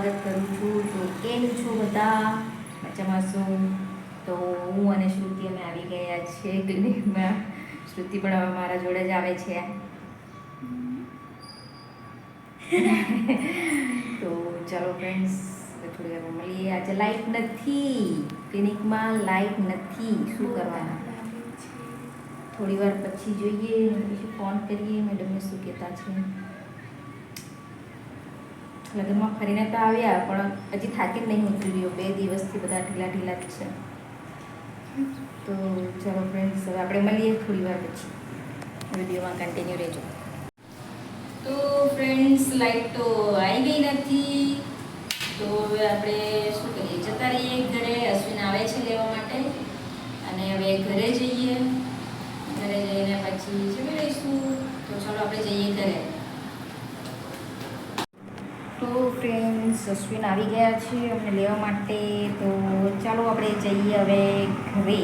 સ્વાગત કરું છું. તો કેમ છો બધા? મજામાં છું. તો હું અને શ્રુતિ અમે આવી ગયા છે ક્લિનિકમાં. શ્રુતિ પણ હવે મારા જોડે જ આવે છે. તો ચાલો ફ્રેન્ડ્સ, થોડી વાર મળીએ. આજે લાઈટ નથી ક્લિનિકમાં, લાઈટ નથી. શું કરવાના? થોડી વાર પછી જોઈએ, પછી ફોન કરીએ મેડમને શું કહેતા છે. લગ્નમાં ફરીને તો આવ્યા, પણ હજી થાકી નહીં ઉતરી રહ્યો. 2 દિવસથી બધા ઢીલા ઢીલા જ છે. તો ચાલો ફ્રેન્ડ્સ, હવે આપણે મળીએ થોડી વાર પછી. વિડીયોમાં કન્ટિન્યુ રહેજો. તો ફ્રેન્ડ્સ, લાઈટ તો આવી ગઈ નથી. તો હવે આપણે શું કરીએ, જતા રહીએ ઘરે. અશ્વિન આવે છે લેવા માટે, અને હવે ઘરે જઈએ. ઘરે જઈને પછી જમી લઈશું. તો ચાલો આપણે જઈએ ઘરે. તો ફ્રેન્ડ્સ, અશ્વિન આવી ગયા છે અમને લેવા માટે. તો ચાલો આપણે જઈએ હવે ઘરે.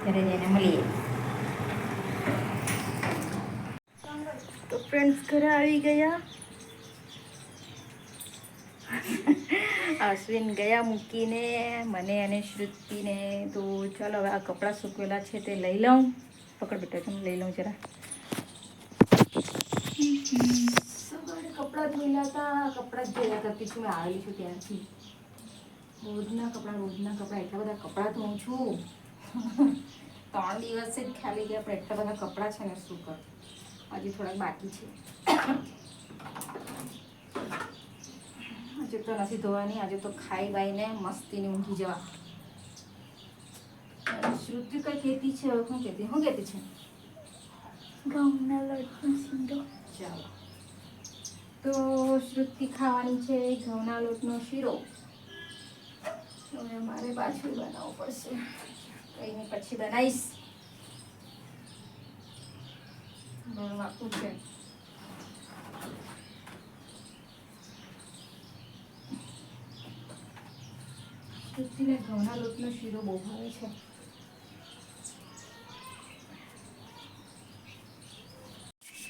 ઘરે જઈને મળીએ. તો ફ્રેન્ડ્સ, ઘરે આવી ગયા. અશ્વિન ગયા મૂકીને મને અને શ્રુતિને. તો ચાલો હવે આ કપડાં સૂકવેલા છે તે લઈ લઉં. પકડ બેટા, તમે લઈ લઉં જરા. સવારે કપડાં ધોયેલા હતા. કપડાં જ ધોયા કરતી છું. મેં આવેલી છું ત્યાંથી. રોજના કપડાં એટલા બધા કપડાં ધોઉં છું. 3 દિવસે જ ખાલી ગયા, પણ એટલા બધા કપડાં છે ને, શું કર. હજી થોડાક બાકી છે. આજે તો નથી ધોવાની. આજે તો ખાઈ બાઈને મસ્તીની ઊંઘી જવા. શ્રુતિ કઈ કહેતી છે? હવે શું કહેતી છે? ઘઉંના લોટનો શીરો. ચાલો, તો શ્રુતિ ખાવાની છે ઘઉંના લોટનો શીરો. હવે મારે પાછું બનાવવું પડશે. કંઈ નહીં, પછી બનાવીશ. ઘણું આખું છે. શ્રુતિને ઘઉંના લોટનો શીરો બહુ ભાવે છે.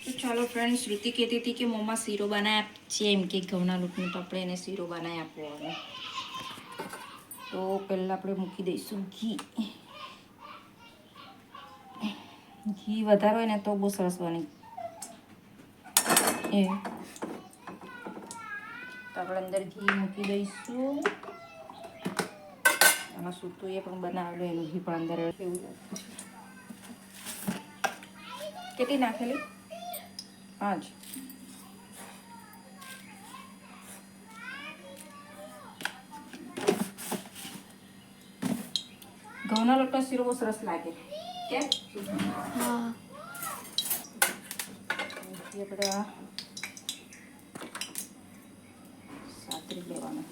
તો ચાલો ફ્રેન્ડ, શ્રુતિ કહેતી હતી કે મમ્મા શીરો બનાવી આપશે, એમ કે ઘઉંના લોટનો. તો આપણે એને શીરો બનાવી આપવાનો. તો પહેલાં આપણે મૂકી દઈશું ઘી. ઘી વધારે હોય ને તો બહુ સરસ બને. તો આપણે અંદર ઘી મૂકી દઈશું. આમાં સૂતું એ પણ બનાવેલું, એનું ઘી પણ અંદર એવું કેટલી નાખેલી? 5. ઘઉંના લોટનો શીરો બહુ સરસ લાગે. કેમ? હા. આપણે સાતરી લેવાનું.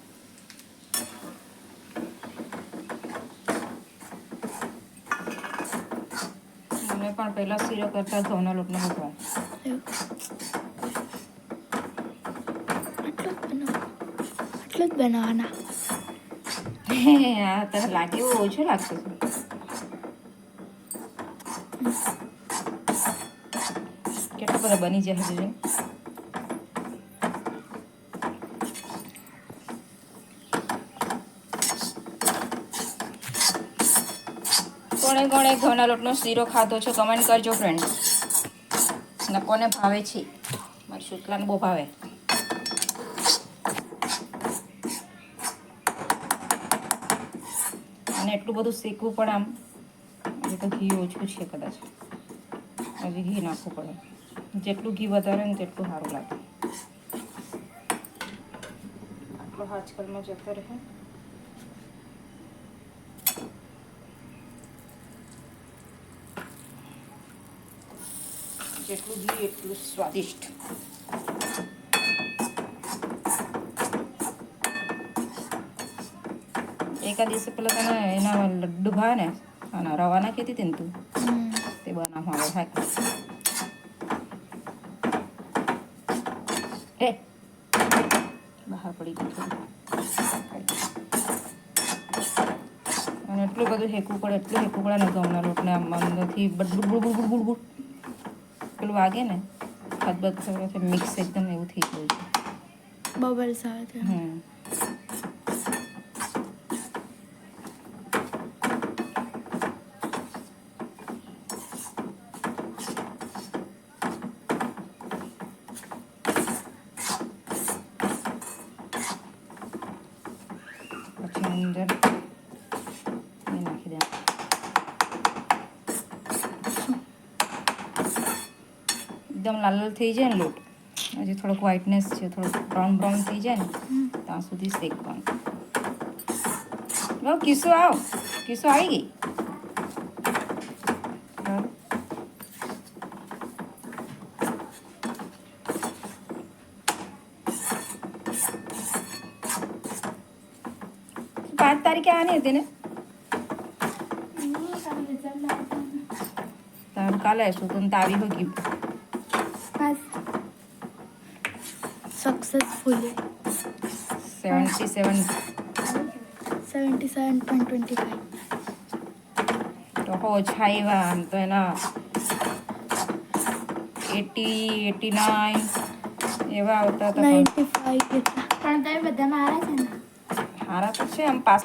મને પણ પહેલા શીરો કરતા ઘઉંના લોટનો બહુ ભાવે. આટલું જ બનાવવાના. હા, તને લાગે એવું ઓછું લાગશે. કેટલા બધા બની જાય હજુ. કોણે કોણે ઘઉંના લોટનો શીરો ખાધો છો કમેન્ટ કરજો ફ્રેન્ડ્સ. ને કોને ભાવે છે? મારી શુક્લાને બહુ ભાવે. અને એટલું બધું શેકવું પડે આમ. હજી તો ઘી ઓછું છે કદાચ. હજી ઘી નાખવું પડે. જેટલું ઘી વધારે ને તેટલું સારું લાગે. આટલો આજકાલમાં જતો રહે. જેટલું ઘી એટલું સ્વાદિષ્ટ. એકા દિવસે પેલા તને એના લડ્ડુ ભાવે ને, આના રવાના કહેતી હતી ને તું, તે બનાવવા આવે. એ બહાર પડી ગયું. અને એટલું બધું હેકવું પડે, એટલું હેકવું પડે ને ઘઉંના લોટને. આમ અંદરથી બુડ પેલું વાગે ને, ખતબત મિક્સ એકદમ એવું થઈ ગયું છે. બબલ્સ આવે છે પછી અંદર એ નાખી દે. એકદમ લાલ લાલ થઈ જાય ને લોટ, હજી થોડોક વ્હાઇટનેસ છે, થોડોક બ્રાઉન બ્રાઉન થઈ જાય ને ત્યાં સુધી શેકવાનું. કિસ્સો આવ, કિસ્સો આવી ગઈ. પાંચ તારીખે આની હતી ને તારું કાલે શું તું તાવી હો ગયું સક્સેસફુલી 77 77.25 તો ઓછા આવ્યા આમ તો એના 80 89 એવા આવતા હતા 95 કેટલા પણ તો બધા મારા છે ને સારા તો છે આમ પાસ.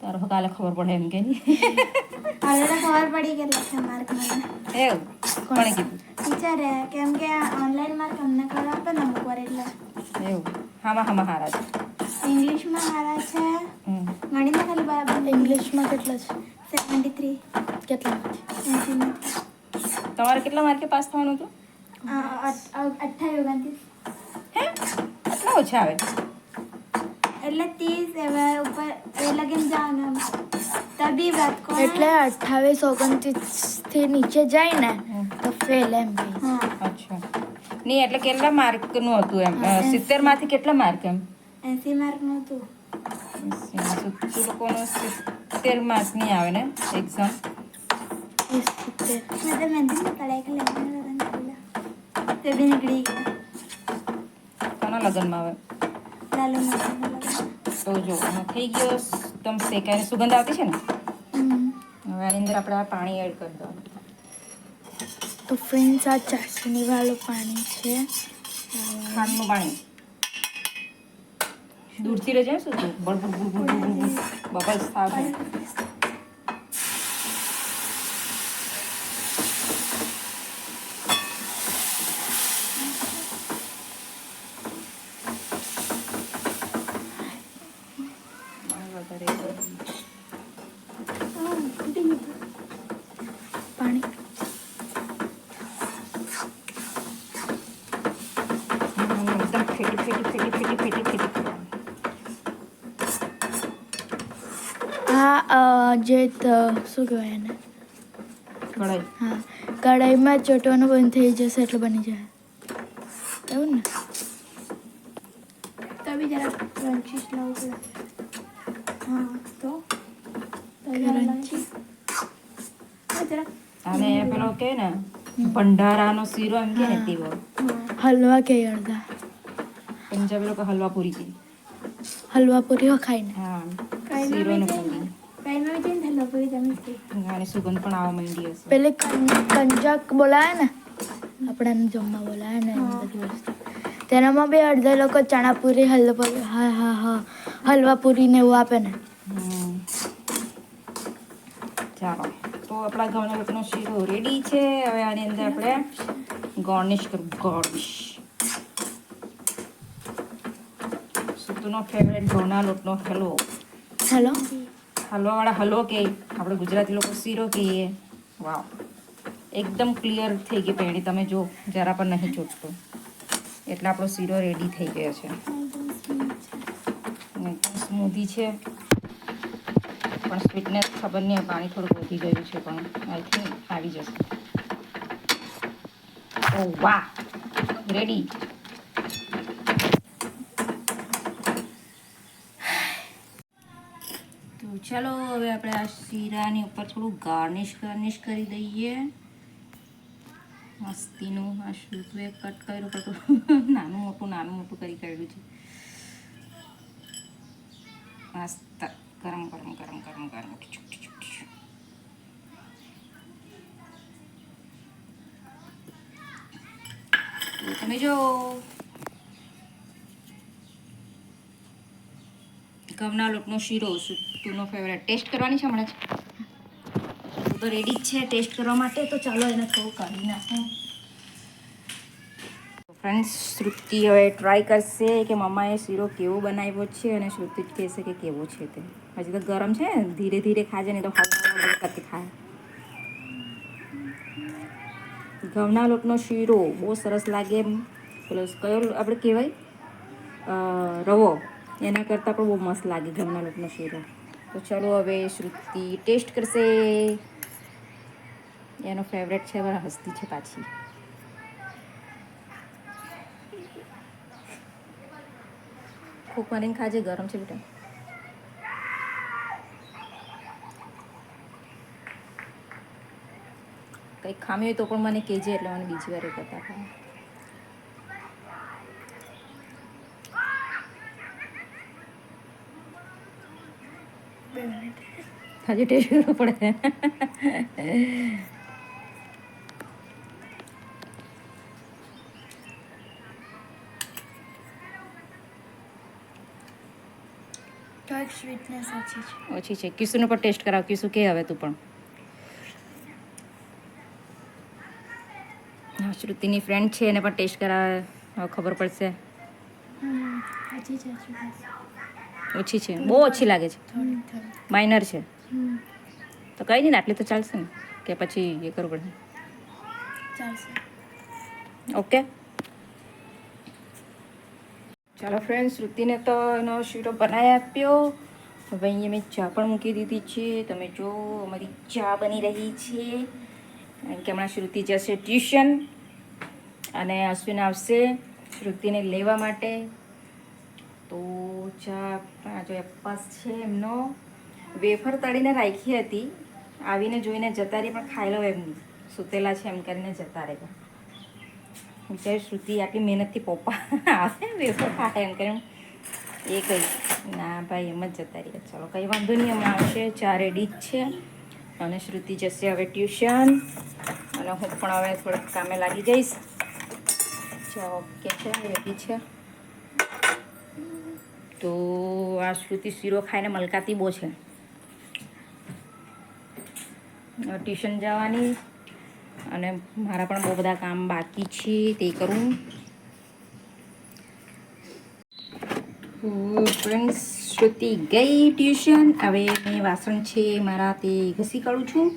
તારો કાલે ખબર પડે એમ કે નહીં હવે તો ખબર પડી કેટલા છે માર્ક મને એવું કોણે કીધું? ટીચરે કેમ કે ઓનલાઈન માર્ક અમને કરવા આપે ને અમુક વાર એટલે એવું હામાં હારા છે. ઇંગ્લિશમાં સારા છે ગણિતમાં ખાલી બરાબર ઇંગ્લિશમાં કેટલા છે 73 કેટલા 80 તમારે કેટલા માર્કે પાસ થવાનું હતું? 28 29 હે આટલા ઓછા આવે? એટલે 30 એવા ઉપર એ લગીન જાવ ને તબી વાત કો એટલે 28 29 થી નીચે જાય ને તો ફેલ એમ હા અચ્છા નહીં એટલે કેટલા માર્કનું હતું એમ 70 માંથી કેટલા માર્ક એમ 80 માર્કનું હતું. તું લોકોનો 70 માર્ક નહીં આવે ને એક્ઝામ? मतलब मैं दिन पढ़ाई के लिए तो भी निकली કોના લગ્નમાં આવે? लालू તો જો થઈ ગયો એકદમ શેકાઈને સુગંધ આવતી છે ને હવે આની અંદર આપણે આ પાણી એડ કરી દઉં. તો ફ્રેન્ડ્સ આ ચાસણી વાળું પાણી છે ખાંડનું પાણી દૂરથી રહેજે શું તું બબલ્સ થાવ છે. પાણી એકદમ ફેટી હા જે શું કહેવાય એને કઢાઈ હા કઢાઈમાં ચોટવાનું બંધ થઈ જશે એટલે બની જાય એવું ને તો બી જરા ક્રન્ચીસ લાવવું પડે હા તો ક્રન્ચી અને પેલો કે ને ભંડારાનો શીરો એમ કે ને તેવો હલવા કે અડધા પંજાબી લોકો હલવા પૂરી કે હલવા પૂરી ખાય ને હા શીરો ને પૂરી અને સુગંધ પણ આવવા માંડી હશે. પેલે કંજક બોલાય ને આપણાને જમવા બોલાય ને એમ બધી વસ્તુ તેનામાં બી અડધા લોકો ચણાપુરી હલવા હા હા હા હલવા પૂરી ને એવું આપે ને ચાલો તો આપણા ઘઉંના લોટનો શીરો રેડી છે. હવે આની અંદર આપણે ગાર્નિશ કરું ગાર્નિશ સુતુનો ફેવરેટ ઘઉંના લોટનો હલવો હલવાવાળા હલવો કે આપણે ગુજરાતી લોકો શીરો કહીએ. વાવ એકદમ ક્લિયર થઈ ગઈ પેણી તમે જો જરા પણ નહીં ચોટતો એટલે આપણો શીરો રેડી થઈ ગયો છે. સ્મૂધી છે પણ સ્વીટનેસ ખબર નહીં પાણી થોડુંક વધી ગયું છે પણ આઈ થિંક આવી જશે. ઓ વાહ રેડી. તો ચાલો હવે આપણે આ શીરાની ઉપર થોડું ગાર્નિશ કરી દઈએ મસ્તીનું. આ શું એક કટ કર્યું નાનું મોટું કરી કાઢ્યું છે. મસ્ત ગરમ તમે જો ઘઉંના લોટનો શીરો તુનો ફેવરેટ ટેસ્ટ કરવાની છે હમણાં જ તો રેડી જ છે ટેસ્ટ કરવા માટે. તો ચાલો એને થોડું કાઢી નાખું. ફ્રેન્ડ્સ શ્રુતિ હવે ટ્રાય કરશે કે મમ્માએ શીરો કેવો બનાવ્યો છે અને શ્રુતિ જ કહેશે કે કેવો છે તે. હજી તો ગરમ છે, ધીરે ધીરે ખાજે નહીં તો ખાતી ખાય. ઘઉંના લોટનો શીરો બહુ સરસ લાગે. પ્લસ કયો આપણે કહેવાય રવો, એના કરતાં પણ બહુ મસ્ત લાગે ઘઉંના લોટનો શીરો. તો ચલો હવે શ્રુતિ ટેસ્ટ કરશે. એનો ફેવરેટ છે, હવે હસતી છે પાછી. ખૂબ મારીને ખાજે, ગરમ છે બેટા. કંઈક ખામી હોય તો પણ મને કહેજે, એટલે મને બીજી વાર એ કરતા ખાય. હજી ટેસ્ટ કરવો પડે. થોડીક સ્વીટનેસ ઓછી છે. ઓછી છે. કિશુનો પણ ટેસ્ટ કરાવ. કિશુ કે હવે તું પણ. શ્રુતિની ફ્રેન્ડ છે, એને પણ ટેસ્ટ કરાવે. હવે ખબર પડશે. ઓછી છે સ્વીટનેસ. ઓછી છે, બહુ ઓછી લાગે છે. માઇનર છે તો કંઈ નહીં ને, આટલી તો ચાલશે ને, કે પછી એ કરવું પડે? ચાલશે. ઓકે ચાલો ફ્રેન્ડ, શ્રુતિને તો એનો શીરો બનાવી આપ્યો. હવે અહીંયા મેં ચા પણ મૂકી દીધી છે. તમે જો અમારી ચા બની રહી છે. કારણ કે હમણાં શ્રુતિ જશે ટ્યુશન અને અશ્વિન આવશે શ્રુતિને લેવા માટે. તો ચા જો એપાસ છે એમનો. વેફર તળીને રાખી હતી, આવીને જોઈને જતા રહી, પણ ખાઈ લો એમ સૂતેલા છે એમ કરીને જતા રહ્યા. બિચારી શ્રુતિ આટલી મહેનતથી પપ્પા આવે વેફર ખાય એમ કરીને એ કહી ના ભાઈ એમ જ જતા રહ્યા. ચાલો કંઈ વાંધો નહીં, હમણાં આવશે. ચા રેડી જ છે અને શ્રુતિ જશે હવે ટ્યુશન અને હું પણ હવે થોડુંક કામે લાગી જઈશ. ચા ઓકે છે, રેડી છે. તો આ શ્રુતિ શીરો ખાઈને મલકાતી બહુ છે. ટ્યુશન જવાની અને મારા પણ બહુ બધા કામ બાકી છે, તે કરું. ફ્રેન્ડ્સ, શ્રુતિ ગઈ ટ્યુશન. હવે મેં વાસણ છે મારા તે ઘસી કાઢું છું.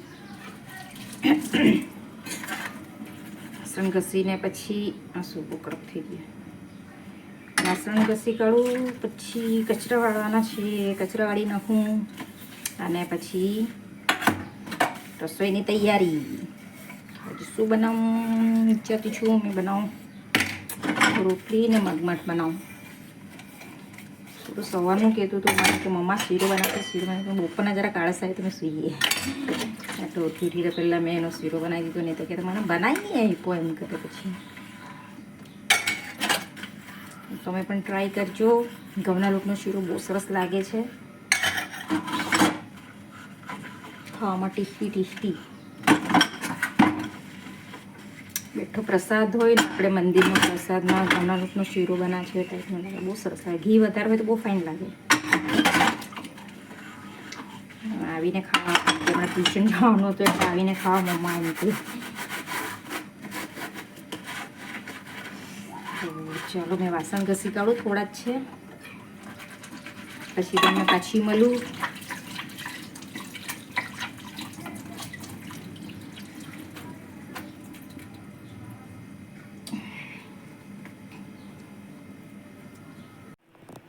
વાસણ ઘસીને પછી આ શું કડક થઈ ગયું. વાસણ ઘસી કાઢું, પછી કચરા વાળવાના છે, કચરા વાળી નાખું અને પછી રસોઈની તૈયારી. હજી શું બનાવું વિચારતી છું. મેં બનાવું રોટલી ને મગમઠ બનાવું. તો સવારનું કહેતું હતું મને કે મમ્મા શીરો બનાવતો, શીરો બનાવતો. બપોરના જરા કાળસ આવી તો મેં સૂઈએ. એટલે ઉઠી પહેલાં મેં એનો શીરો બનાવી દીધો. નહીં તો કે મને બનાવી નહીં આપ્યો એમ કરે. પછી તમે પણ ટ્રાય કરજો. ઘઉંના લોટનો શીરો બહુ સરસ લાગે છે ખાવામાં, ટેસ્ટી. બેઠો પ્રસાદ હોય ને, આપણે મંદિરમાં પ્રસાદમાં ઘઉંના લોટનો શીરો બનાવે છે ટાઈપનો લાગે, બહુ સરસ લાગે. ઘી વધારે હોય તો બહુ ફાઇન લાગે. આવીને ખાવા, હમણાં ટ્યુશન જવાનું હતું એટલે આવીને ખાવા મમ્મા એમ કે. ચાલો મેં વાસણ ઘસી કાઢું, થોડા જ છે, પછી તમને પાછી મળું.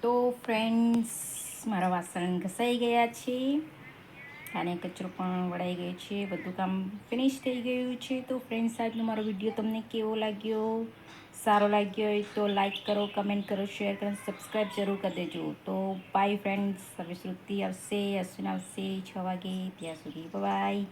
તો ફ્રેન્ડ્સ, મારા વાસણ ઘસાઈ ગયા છે અને કચરો પણ વળાઈ ગયો છે. બધું કામ ફિનિશ થઈ ગયું છે. તો ફ્રેન્ડ્સ, આજનો મારો વિડીયો તમને કેવો લાગ્યો? સારો લાગ્યો હોય તો લાઈક કરો, કમેન્ટ કરો, શેર કરો, સબસ્ક્રાઈબ જરૂર કરી દેજો. તો બાય ફ્રેન્ડ્સ. હવે શ્રુતિ આવશે, અશ્વિન આવશે 6 વાગે. ત્યાં સુધી બાય.